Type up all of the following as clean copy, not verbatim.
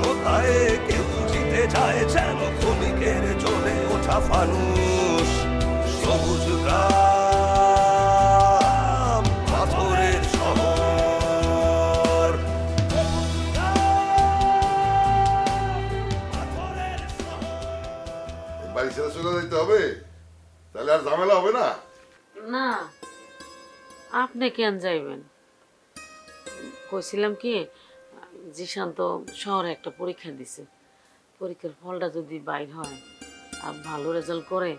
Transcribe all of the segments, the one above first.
কোথায় কেউ জিতে যায় যেন ক্ষণিকের জ্বলে ওঠা ফানুষ। সবুজ গ্রাম পাথরের শহর, বাড়ি ছেড়ে চলে যেতে হবে, তাহলে আর ঝামেলা হবে না। না, আপনি কেন যাইবেন? কইছিলাম কি, জিশান তো শহরে একটা পরীক্ষা দিছে, পরীক্ষার ফলটা যদি বাইর হয় আর ভালো রেজাল্ট করে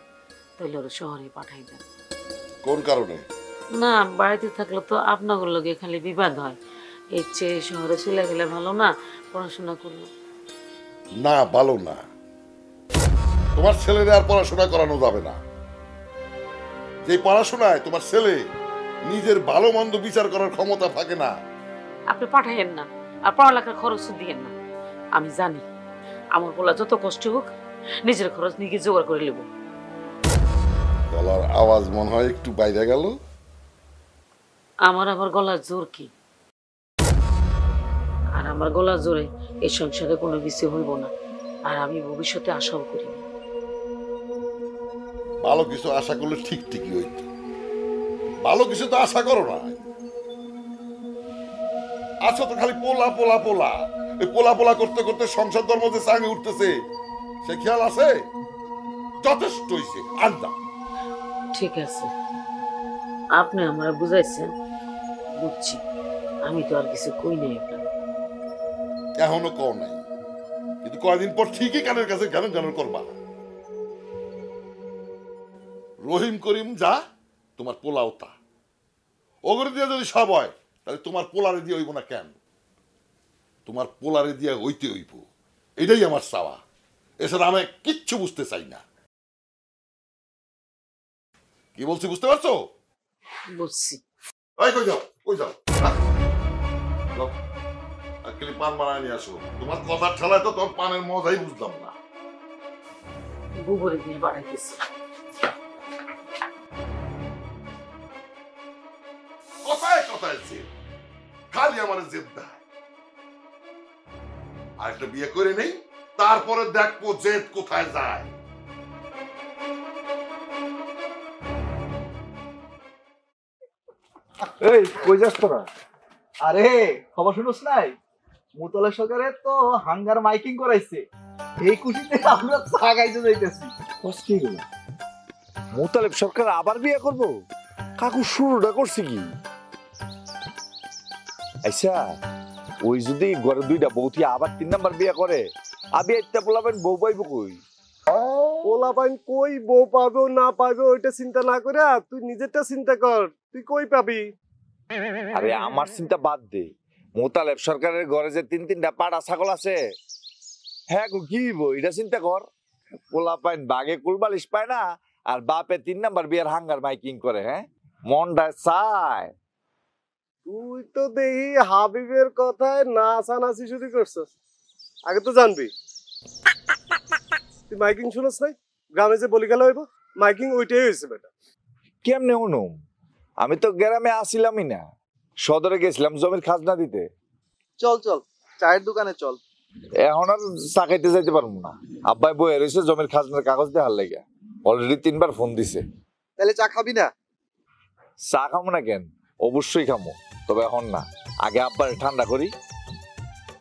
তাহলে ওরা শহরে পাঠাই দেন। কোন কারণে? না, বাড়িতে থাকলে তো আপনাদের লগে খালি বিবাদ হয়, এর চেয়ে শহরে চলে গেলে ভালো না? পড়াশোনা করলো না, ভালো না। তোমার ছেলের আর পড়াশোনা করানো যাবে না। যে পড়াশোনায় তোমার ছেলে নিজের ভালো মন্দ বিচার করার ক্ষমতা থাকে না। আপনি পাঠাইয়েন না, আর পড়ালেখার খরচ দিয়েন না। আমি জানি আমার বলা যত কষ্ট হোক নিজের খরচ নিজে জোগাড় করে নেব। গলার আওয়াজ মনে হয় একটু বাইরে গেল। আমার আবার গলার জোর কি? আর আমার গলার জোরে এই সংসারে কোনো কিছু হইব না, আর আমি ভবিষ্যতে আশাও করি না। ভালো কিছু আশা করলে ঠিক ঠিকই হইতো, ভালো কিছু তো আশা করো না। আচ্ছা, তো খালি পোলা পোলা পোলা, এই পোলা পোলা করতে করতে সংসার ধর্ম যে চাঙে উঠতেছে সে খেয়াল আছে? যথেষ্ট হইছে, আড্ডা। ঠিক আছে, আপনি আমরা বুঝাইছেন, বুঝছি। আমি তো আর কিছু কই নাই আপনার। এখনো কও নাই, কিন্তু কয়দিন পর ঠিকই কানের কাছে গান গান করবা। রহিম করিম যা, তোমার পোলাও তা। ওগরে দিয়ে যদি সব হয় তাহলে তোমার পোলারে দিয়ে হইব না কেন? তোমার পোলারে দিয়ে হইতে হইব, এটাই আমার চাওয়া। এছাড়া আমি কিচ্ছু বুঝতে চাই না। কি বলছি বুঝতে পারছো? বুঝছি। কই যাও, কই যাও, আজকাল পান বানায় নিয়ে আসো। তোমার কথার ঠেলায় তো তোর পানের মজাই বুঝলাম না। গোবরে দিয়ে বাড়াইতেছি। কথায় কথায় জেদ, খালি আমার জেদ দেয়। আর একটা বিয়ে করে নেই, তারপরে দেখবো জেদ কোথায় যায়। এই কই যাস তোরা? আরে খবর শুনোস নাই? মুতলা সরকারে তো হাঙ্গার মাইকিং করাইছে, এই খুশিতে আমরা চা খাইতে যাইতেছি। কি হলো? মোতালেব সরকার আবার বিয়ে করব? কাকু শুরুটা করছে কি? আচ্ছা, ওই যদি ঘরে দুইটা বউতি আবার 3 নাম্বার বিয়ে করে, আবি একটা বলাবেন বউ পাইব কই? পোলাপাইন কই বউ পাবে না পাবে ওইটা চিন্তা না করে তুই নিজেরটা চিন্তা কর, তুই কই পাবি? আরে আমার চিন্তা বাদ দে, মোতালেব সরকারের ঘরে যে 3-3টা পাড়া ছাগল আছে, হ্যাঁ গো কি হইব এটা চিন্তা কর। পোলাপাইন বাগে কুলবালিশ পায় না, আর বাপে 3 নাম্বার বিয়ের হাঙ্গার মাইকিং করে। হ্যাঁ, মনটা চায়। তুই তো দেখি হাবিবের কথায় নাচানাচি শুরু করছিস, আগে তো জানবি। তুই মাইকিং শুনস নাই? গ্রামে যে বলি গেল হইব মাইকিং ওইটাই হয়েছে বেটা। কেমনে হনুম? আমি তো গ্রামে আসিলামই না, সদরে গেছিলাম জমির খাজনা দিতে। চল চল চায়ের দোকানে চল। এখন আর চা খাইতে যাইতে পারবো না, আব্বাই বয়ে রয়েছে জমির খাজনার কাগজ দেওয়ার লেগে। অলরেডি 3বার ফোন দিছে। তাহলে চা খাবি না? চা খামো না কেন, অবশ্যই খামো, তবে এখন না, আগে আব্বার ঠান্ডা করি।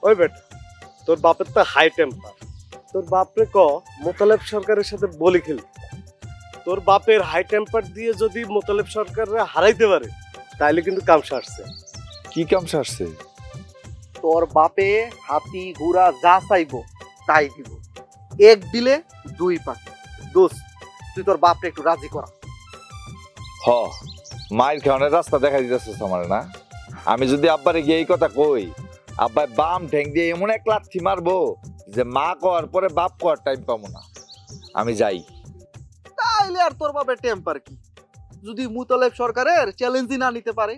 ওই বেটা, তোর বাপের তো হাই টেম্পার। তোর বাপরে ক মোতালেব সরকারের সাথে বলি খেল। তোর বাপের হাই টেম্পার দিয়ে যদি মোতালেব সরকাররা হারাইতে পারে তাইলে কিন্তু কাম সারছে। কি কাম সারছে? তোর বাপে হাতি ঘোড়া যা চাইবো তাই দিব, এক দিলে 2 পাখি। দোস্ত, তুই তোর বাপরে একটু রাজি করা। হ, মাইল খাওয়ানোর রাস্তা দেখা দিতেছিস আমার না? আমি যদি আব্বারে গিয়ে এই কথা কই, আব্বাই বাম ঠ্যাং দিয়ে এমন এক লাথি মারবো যে মা কর পরে বাপ কর টাইম পাবো না। আমি যাই। তাইলে আর তোর বাপের টেম্পার কি, যদি মুতালেব সরকারের চ্যালেঞ্জই না নিতে পারে?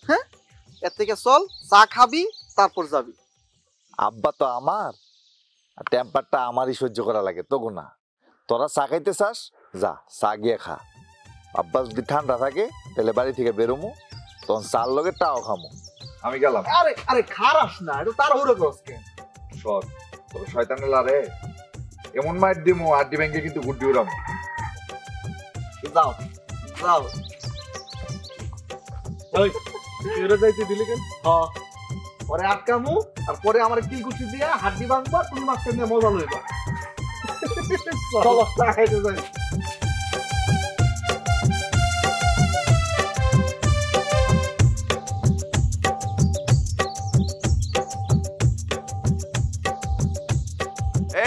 হ্যাঁ, এর থেকে চল চা খাবি তারপর যাবি। আব্বা তো আমার, আর টেম্পারটা আমারই সহ্য করা লাগে তো না। তোরা চা খাইতে চাস, যা চা গিয়ে খা। আব্বা যদি ঠান্ডা থাকে তাহলে বাড়ি থেকে বেরোমু, তখন চার লগে টাও খামো। আমি গেলাম। আরে আরে খারাস না, এটা তাড়াহুড়ো করস কেন? শোন তোর শয়তানে লারে এমন মাইর দিমু আড্ডি ব্যাংকে কিন্তু গুড্ডি উড়াম। যাও যাও। ওই তুই ওরা যাইতে দিলি কেন? হ্যাঁ পরে আটকামু আর পরে আমার কি কুচি দিয়ে হাড্ডি ভাঙবা, তুমি মাঝখান দিয়ে মজা লইবা। চলো চা খাইতে যাই।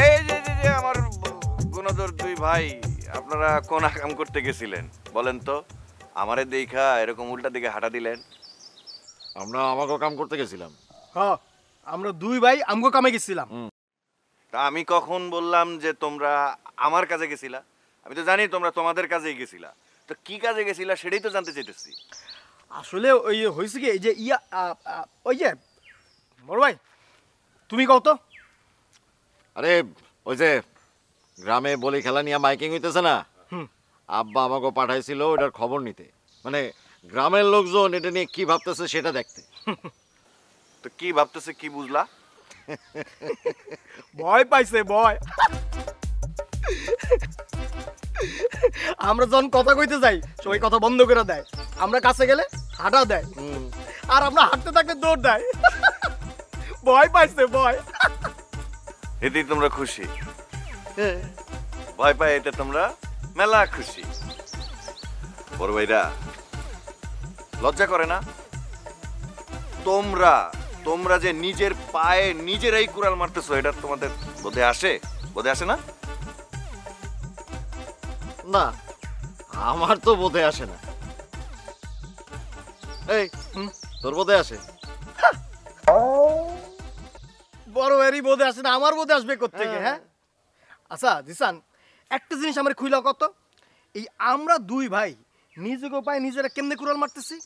এই যে আমার গুণধর দুই ভাই, আপনারা কোন কাম করতে গেছিলেন বলেন তো? আমারে দেখা এরকম উল্টা দিকে হাঁটা দিলেন। আমরা আমাকেও কাম করতে গেছিলাম। হ্যাঁ আমরা দুই ভাই আমগো কামে গেছিলাম। তা আমি কখন বললাম যে তোমরা আমার কাজে গেছিলা? আমি তো জানি তোমরা তোমাদের কাজেই গেছিলা। তো কি কাজে গেছিলা সেটাই তো জানতে চাইতেছি। আসলে ওই হয়েছে কি এই যে ওই যে বড় ভাই তুমি কও তো। আরে ওই যে গ্রামে বলি খেলা নিয়ে মাইকিং হইতেছে না, আব্বা আমাকে পাঠাইছিল ওটার খবর নিতে, মানে গ্রামের লোকজন এটা নিয়ে কি ভাবতেছে সেটা দেখতে। তো কি ভাবতেছে কি বুঝলা? ভয় পাইছে ভয়। আমরা যখন কথা কইতে যাই সবাই কথা বন্ধ করে দেয়, আমরা কাছে গেলে হাঁটা দেয়, আর আমরা হাঁটতে থাকলে দৌড় দেয়। ভয় পাইছে ভয়। এতেই তোমরা খুশি? ভয় পাই এতে তোমরা মেলা খুশি। বড় ভাইরা লজ্জা করে না? তোমরা যে নিজের পায়ে নিজেরাই কুড়াল মারতেছো, এটা তোমাদের বোধে আসে? বোধে আসে না? না আমার তো বোধে আসে না। এই তোর বোধে আসে? বড় ভাইয়েরই বোধে আসে না, আমার বোধে আসবে কোত্থেকে? হ্যাঁ আচ্ছা জিসান একটা জিনিস আমার খুইলা কত, এই আমরা দুই ভাই নিজেকে পায়ে নিজেরা কেমনে কুড়াল মারতেছি?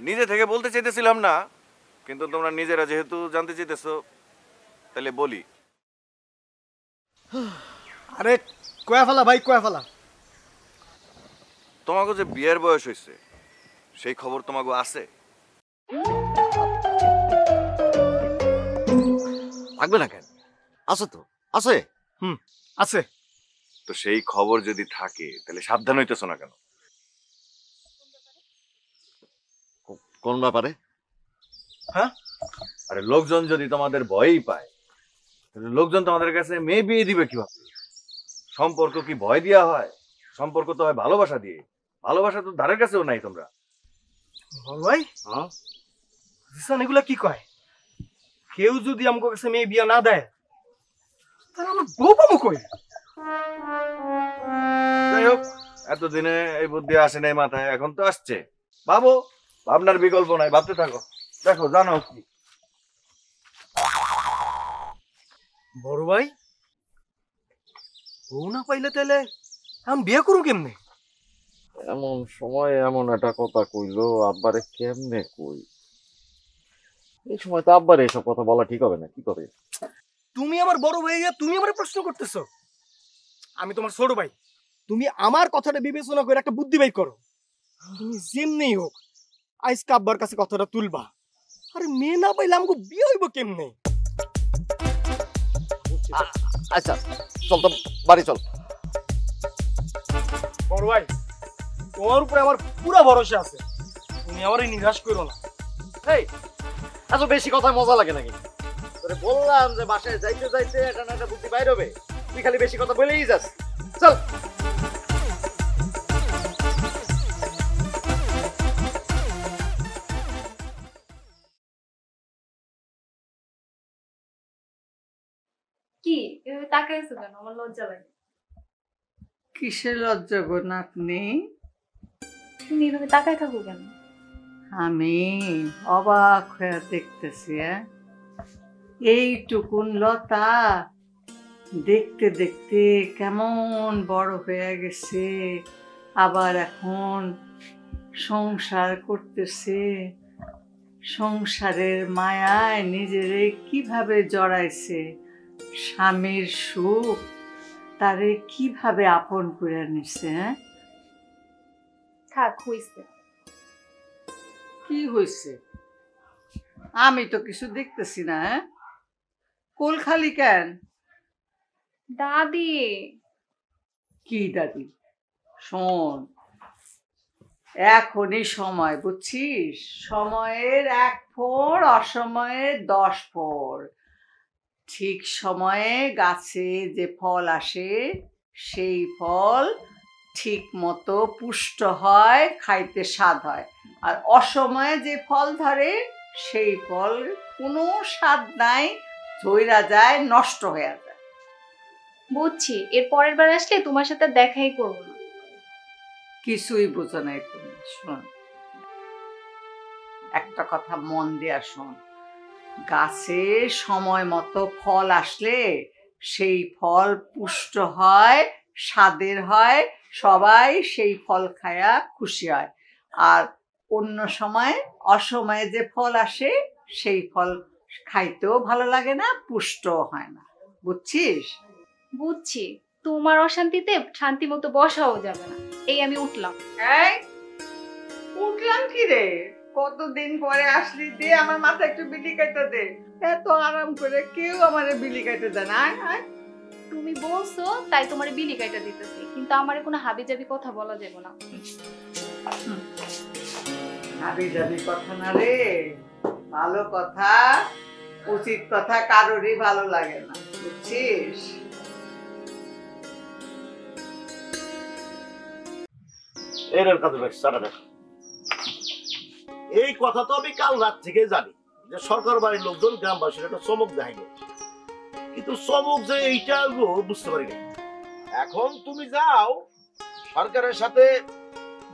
নিজে থেকে বলতে চাইতেছিলাম না, কিন্তু তোমরা নিজেরা যেহেতু জানতে চাইতেছো তাহলে বলি। আরে কয়া ফেলা ভাই কয়া ফেলা। তোমাকে যে বিয়ের বয়স হয়েছে সেই খবর তোমাকে আছে? থাকবে না কেন? আছে তো আছে। আছে। তো সেই খবর যদি থাকে তাহলে সাবধান হইতেছো না কেন? কোন ব্যাপারে? হ্যাঁ আরে লোকজন যদি তোমাদের ভয়ই পায় তাহলে লোকজন তোমাদের কাছে মেয়ে বিয়ে দিবে কিভাবে? সম্পর্ক কি ভয় দিয়া হয়? সম্পর্ক তো হয় ভালোবাসা দিয়ে। ভালোবাসা তো ধারের কাছেও নাই তোমরা। ভাই জিসান এগুলা কি কয়? কেউ যদি আমাকে কাছে মেয়ে বিয়া না দেয় তাহলে আমার বউ পাবো কই? যাই হোক এতদিনে এই বুদ্ধি আসে নাই মাথায়, এখন তো আসছে। ভাবো, ভাবনার বিকল্প নাই, ভাবতে থাকো। দেখো জানো কি বড় ভাই বউ না পাইলে তাহলে আমি বিয়ে করুম কেমনে? এমন সময় এমন একটা কথা কইলো, আব্বারে কেমনে কই? এই সময় তো আব্বারে এসব কথা বলা ঠিক হবে না। কি করে? তুমি আমার বড় ভাই, তুমি আমার প্রশ্ন করতেছো? আমি তোমার ছোট ভাই, তুমি আমার কথাটা বিবেচনা করে একটা বুদ্ধি বের করো। তুমি যেমনি হোক আজকে আব্বার কাছে কথাটা তুলবা। আরে মেয়ে না পাইলে আমাকে বিয়ে হইব কেমনে? আচ্ছা চল তো বাড়ি চল। বড় ভাই তোমার উপরে আমার পুরো ভরসা আছে, তুমি আমারই নিরাশ করো না। এই এত বেশি কথায় মজা লাগে নাকি? তোরে বললাম যে বাসায় যাইতে যাইতে এটা না একটা বুদ্ধি বাইর হবে, তুই খালি বেশি কথা বলেই যাস। চল। কি এভাবে তাকাইছো কেন? আমার লজ্জা লাগে। কিসের লজ্জা গো নাতনি? তুমি এভাবে তাকায় থাকো কেন? আমি অবাক হয়ে দেখতেছি। এইটুকুন লতা দেখতে দেখতে কেমন বড় হয়ে গেছে, আবার এখন সংসার করতেছে। সংসারের মায়ায় নিজেরে কিভাবে জড়াইছে, স্বামীর সুখ তারে কিভাবে আপন করে নিছে। থাক হইছে। কি হয়েছে? আমি তো কিছু দেখতেছি না। হ্যাঁ, কোল খালি কেন? দাদি কি দাদি? শোন, এখনই সময়, বুঝছিস? সময়ের 1 ফোঁড়, অসময়ের 10 ফোঁড়। ঠিক সময়ে গাছে যে ফল আসে সেই ফল ঠিক মতো পুষ্ট হয়, খাইতে স্বাদ হয়। আর অসময়ে যে ফল ধরে সেই ফল কোনো স্বাদ নাই, ধইরা যায়, নষ্ট হয়ে যায়। বুঝছি, এর পরের বার আসলে তোমার সাথে দেখাই করবো না। কিছুই বোঝো নাই তুমি। শোন, একটা কথা মন দিয়া শোন, গাছে সময় মতো ফল আসলে সেই ফল পুষ্ট হয়, স্বাদের হয়, সবাই সেই ফল খায়া খুশি হয়। আর অন্য সময়, অসময়ে যে ফল আসে সেই ফল খাইতেও ভালো লাগে না, পুষ্টও হয় না। বুঝছিস? বুঝছি, তোমার অশান্তিতে শান্তি মতো বসাও যাবে না। এই আমি উঠলাম। এই উঠলাম কি রে? কতদিন পরে আসলি, দে আমার মাথা একটু বিলি কাইতে দে। এত আরাম করে কেউ আমারে বিলি কাইতে দেয় না। আয় আয়। তুমি বলছো তাই তোমার বিলি কাইটা দিতেছি, কিন্তু আমারে কোনো হাবি জাবি কথা বলা যাবে না। হাবি জাবি কথা না রে, ভালো কথা, উচিত কথা কারোরই ভালো লাগে না, বুঝছিস? এই কথা তো আমি কাল রাত থেকে জানি যে সরকার বাড়ির লোকজন গ্রামবাসীর একটা চমক দেখাইল, কিন্তু চমক যে এইটা বুঝতে পারি না। এখন তুমি যাও সরকারের সাথে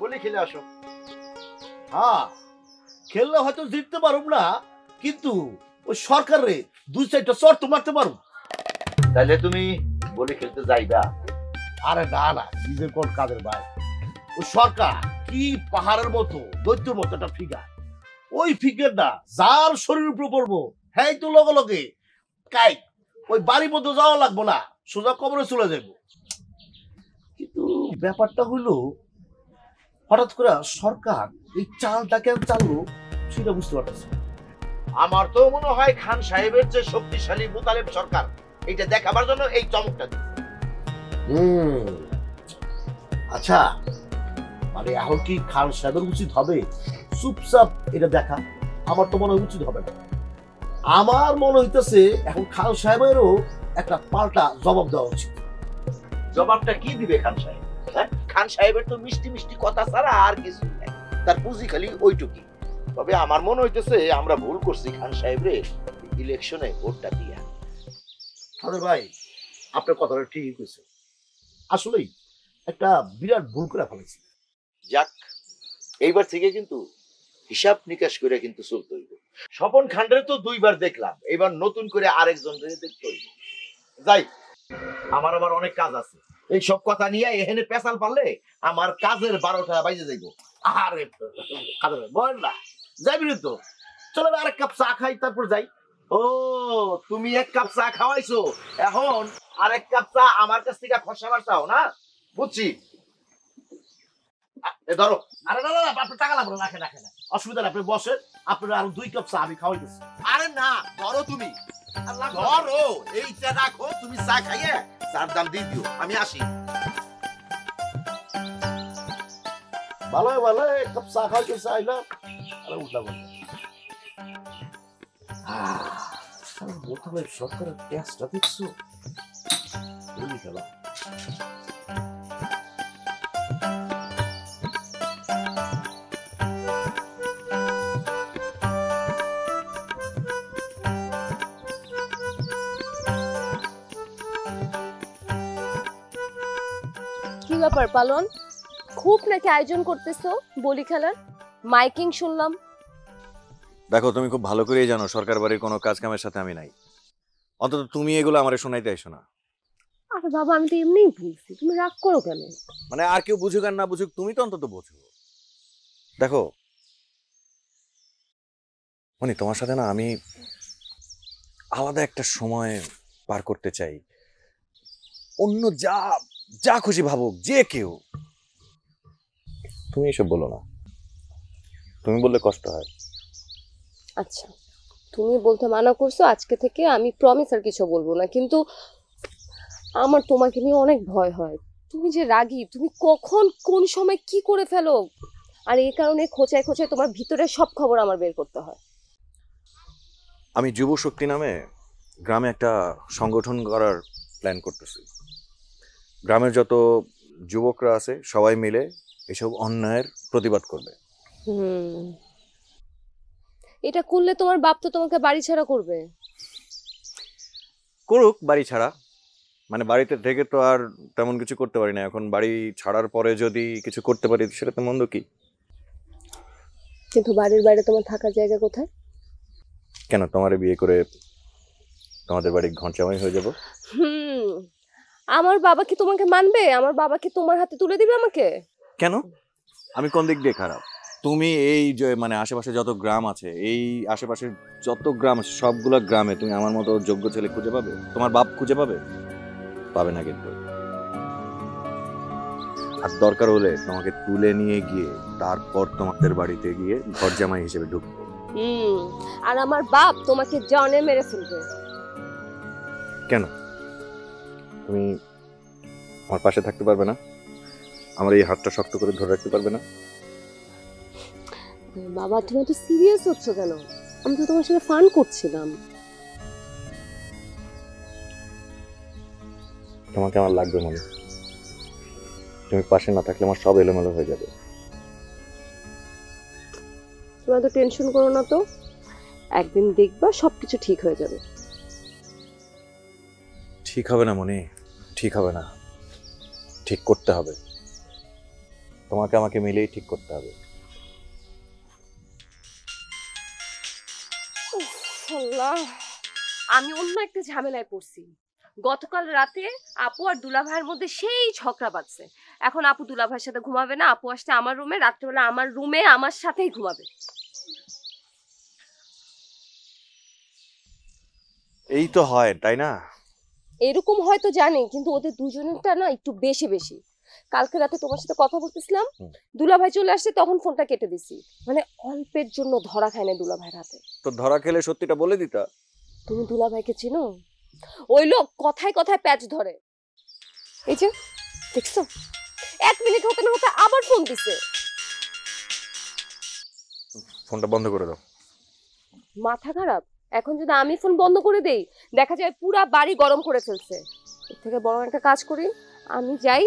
বলি খেলে আসো। হ্যাঁ, খেললে হয়তো জিততে পারুম না, কিন্তু ওই সরকারে 2-4টা চর তো মারতে পারুম। তাহলে তুমি বলি খেলতে যাইবা? আরে না না, নিজের কোন কাজের ভাই, ওই সরকার কি পাহাড়ের মতো দৈত্যের মতো একটা ফিগার। ওই ফিগারটা যার শরীরের উপর পড়বো, হ্যাঁ তো লগে লগে কাই ওই বাড়ির মধ্যে যাওয়া লাগবো না, সোজা কবরে চলে যাব। কিন্তু ব্যাপারটা হইলো, হঠাৎ করে সরকার এই চালটা কেন চাললো সেটা বুঝতে পারতেছে। আমার তো মনে হয় খান সাহেবের যে শক্তিশালী মুতালেব সরকার, এটা দেখাবার জন্য এই চমকটা দিচ্ছে। আচ্ছা, মানে এখন কি খান সাহেবের উচিত হবে চুপচাপ এটা দেখা? আমার তো মনে হয় উচিত হবে না। আমার মনে হইতেছে এখন খান সাহেবেরও একটা পাল্টা জবাব দেওয়া উচিত। জবাবটা কি দিবে খান সাহেব? খান সাহেবের তো মিষ্টি মিষ্টি কথা ছাড়া আর কিছু নাই, তার পুঁজি খালি ওইটুকি। তবে আমার মনে হইতেছে আমরা ভুল করছি খান সাহেবরে ইলেকশনে ভোটটা দিয়া। ফাদার ভাই, আপনার কথাটা ঠিকই কইছে, আসলেই একটা বিরাট ভুল করে ফেলেছি। যাক, এইবার থেকে কিন্তু হিসাব নিকাশ করে কিন্তু চলতে হইব। স্বপন খান্ডের তো 2বার দেখলাম, এবার নতুন করে আরেকজন দেখতে হইব। যাই, আমার আবার অনেক কাজ আছে। এই সব কথা নিয়ে এখানে পেশাল পারলে আমার কাজের 12টা বাজে যাইব। আরে বল না, যাইবি তো? চলো আরেক কাপ চা খাই, তারপর যাই। ও, তুমি 1 কাপ চা খাওয়াইছো, এখন আরেক কাপ চা আমার কাছ থেকে খসাবার চাও না? বুঝছি। ধরো। আরে না না, আপনি টাকা লাগবে না, রাখে না, অসুবিধা নেই, আপনি বসেন, আপনার আরো 2 কাপ চা আমি খাওয়াইতেছি। আরে না, ধরো তুমি, ধরো, এইটা রাখো, তুমি চা খাইয়ে চার দাম দিয়ে দিও, আমি আসি। ভালো ভালো, 1 কাপ চা খাইতে চাইলাম, আরে উঠলা বললাম। মোতালেব সরকারের ট্যাক্সটা দেখছো? বলি খেলা। কি ব্যাপার পালন, খুব নাকি আয়োজন করতেছো বলি খেলার? মাইকিং শুনলাম। দেখো, তুমি খুব ভালো করেই জানো সরকার বাড়ির কোনো কাজ কামের সাথে আমি নাই। অন্তত তুমি এগুলো আমারে শোনাইতে আইসো না। আরে বাবা, আমি তো এমনিই বলছি, তুমি রাগ করো কেন? মানে আর কেউ বুঝুক আর না বুঝুক, তুমি তো অন্তত বোঝো। দেখো মানে তোমার সাথে না আমি আলাদা একটা সময় পার করতে চাই। অন্য যা যা খুশি ভাবুক যে কেউ, তুমি এসব বলো না। তুমি বললে কষ্ট হয়। আচ্ছা, তুমি বলতে মানা করছো, আজকে থেকে আমি প্রমিস আর কিছু বলবো না, কিন্তু আমার তোমাকে নিয়ে অনেক ভয় হয়। তুমি যে রাগী, তুমি কখন কোন সময় কি করে ফেলো, আর এই কারণে খোঁচায় খোঁচায় তোমার ভিতরে সব খবর আমার বের করতে হয়। আমি যুব শক্তি নামে গ্রামে একটা সংগঠন করার প্ল্যান করতেছি। গ্রামের যত যুবকরা আছে সবাই মিলে এসব অন্যায়ের প্রতিবাদ করবে। এটা করলে তোমার বাপ তো তোমাকে বাড়ি ছাড়া করবে। করুক বাড়ি ছাড়া, মানে বাড়িতে থেকে তো আর তেমন কিছু করতে পারি না, এখন বাড়ি ছাড়ার পরে যদি কিছু করতে পারি সেটা তো মন্দ কি। কিন্তু বাড়ির বাইরে তোমার থাকার জায়গা কোথায়? কেন, তোমারে বিয়ে করে তোমাদের বাড়ি ঘর জামাই হয়ে যাব? আমার বাবা কি তোমাকে মানবে? আমার বাবা কি তোমার হাতে তুলে দিবে আমাকে? কেন, আমি কোন দিক দিয়ে খারাপ? তুমি এই যে মানে আশেপাশে যত গ্রাম আছে, এই আশেপাশে যত গ্রাম আছে সবগুলো গ্রামে তুমি আমার মতো যোগ্য ছেলে খুঁজে পাবে? তোমার বাপ খুঁজে পাবে? পাবে না। কিন্তু আর দরকার হলে তোমাকে তুলে নিয়ে গিয়ে তারপর তোমাদের বাড়িতে গিয়ে ঘর জামাই হিসেবে ঢুকবো। আর আমার বাপ তোমাকে জানে মেরে ফেলবে। কেন, তুমি আমার পাশে থাকতে পারবে না? আমার এই হাতটা শক্ত করে ধরে রাখতে পারবে না? বাবা তুমি তো সিরিয়াস হচ্ছ কেন? আমি তো তোমার সাথে ফান করছিলাম। তোমাকে আমার লাগবে মনে, তুমি পাশে না থাকলে আমার সব এলোমেলো হয়ে যাবে। তুমি তো টেনশন করো না তো, একদিন দেখবা সবকিছু ঠিক হয়ে যাবে। ঠিক হবে না মনি, ঠিক হবে না, ঠিক করতে হবে। তোমাকে আমাকে মিলেই ঠিক করতে হবে। আমি অন্য একটা ঝামেলায় পড়ছি। গতকাল রাতে আপু আর দুলাভাইয়ের মধ্যে সেই ঝগড়া বাজছে। এখন আপু দুলাভাইয়ের সাথে ঘুমাবে না, আপু আসছে আমার রুমে, রাত্রেবেলা আমার রুমে আমার সাথেই ঘুমাবে। এই তো হয়, তাই না? এরকম হয়তো জানি, কিন্তু ওদের দুজনেরটা না একটু বেশি বেশি। কালকে রাতে তোমার সাথে কথা বলতেছিলাম, দুলাভাই চলে আসছে, তখন ফোনটা কেটে দিছি। মানে অল্পের জন্য ধরা খায় না দুলাভাইয়ের হাতে। তো ধরা খেলে সত্যিটা বলে দিতা। তুমি দুলাভাইকে চিনো? ওই লোক কথায় কথায় প্যাচ ধরে। এই যে দেখছো, 1 মিনিট হতে না হতে আবার ফোন দিছে। ফোনটা বন্ধ করে দাও। মাথা খারাপ? এখন যদি আমি ফোন বন্ধ করে দেই, দেখা যায় পুরা বাড়ি গরম করে ফেলছে। এর থেকে বড় একটা কাজ করি, আমি যাই,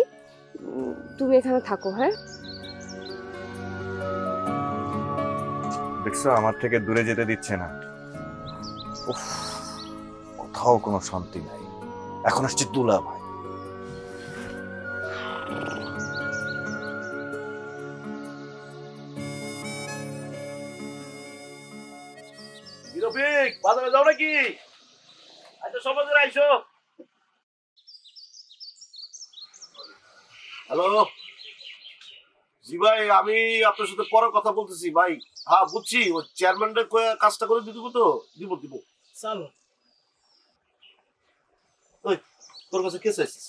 তুমি এখানে থাকো। হ্যাঁ, দেখছো আমার থেকে দূরে যেতে দিচ্ছে না। উফ, কোথাও কোনো শান্তি নাই। এখন আসছে দুলাভাই। রফিক, বাজারে যাও নাকি? আচ্ছা সবাই আইসো। হ্যালো জি ভাই, আমি আপনার সাথে পরে কথা বলতেছি ভাই। হ্যাঁ বুঝছি, ওই চেয়ারম্যানের কাজটা করে দিব তো, দিব। চলো। ওই তোর কাছে কে চাইছিস?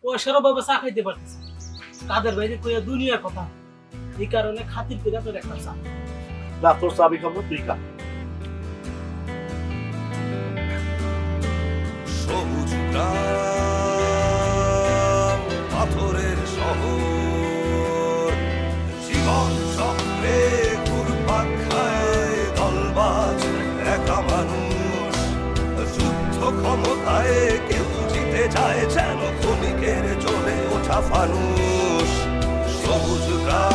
ও সেরভাবে চা খাইতে পারতেছে, কাদের বাইরে কইয়া দুনিয়ার কথা, এই কারণে খাতির করে তোর একটা চা। না তোর চাবি খাবো, তুই খা। সবুজ গ্রাম, পাথরের শহর, জীবন চক্রে ঘুরপাক খায় দলবাজ একা মানুষ। যুদ্ধ ক্ষমতায় কেউ জিতে যায় যেন ক্ষণিকের জ্বলে ওঠা ফানুষ। সবুজ গ্রাম